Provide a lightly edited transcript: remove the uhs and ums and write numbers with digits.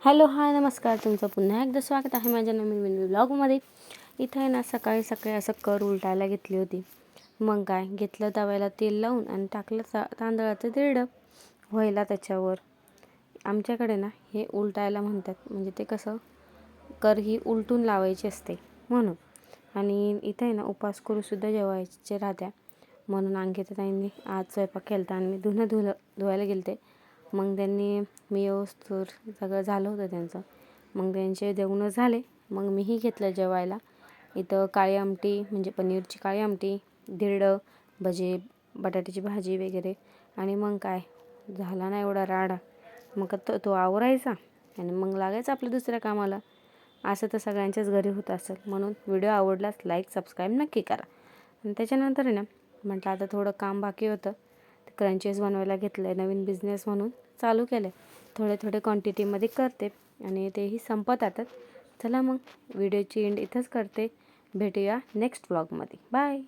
Hello hi नमस्कार, तुमचं पुन्हा एकदा स्वागत आहे माझ्या नवीन ब्लॉगमध्ये. इथं आहे ना सकाळी सकाळी असं कर उलटायला घेतली होती. मग काय घेतलं, तव्याला तेल लावून आणि टाकलं तांदळाचं धिरडं व्हायला त्याच्यावर. आमच्याकडे ना हे उलटायला म्हणतात, म्हणजे ते कसं कर ही उलटून लावायची असते म्हणून. आणि इथं आहे ना उपास करूसुद्धा जेवायचे राहत्या म्हणून अंकिताताईंनी आज स्वयंपाक केला आणि मी धुवायला गेलते. मग त्यांनी मी व्यवस्थित सगळं झालं होतं त्यांचं. मग त्यांचे जेवणं झाले, मग मीही घेतलं जेवायला. इथं काळी आमटी म्हणजे पनीरची काळी आमटी, धिरडं, भजे, बटाट्याची भाजी वगैरे. आणि मग काय झाला ना एवढा राडा, मग तो आवरायचा आणि मग लागायचं आपल्या दुसऱ्या कामाला. असं तर सगळ्यांच्याच घरी होत असेल. म्हणून व्हिडिओ आवडलाच लाईक सबस्क्राईब नक्की करा. आणि त्याच्यानंतर आहे ना म्हटलं आता थोडं काम बाकी होतं, क्रंचेस बनवायला घेतलं आहे. नवीन बिझनेस म्हणून चालू केलं आहे. थोडे क्वांटिटीमध्ये करते आणि तेही संपत आता. चला मग व्हिडिओची एंड इथंच करते. भेटूया नेक्स्ट व्लॉगमध्ये. बाय.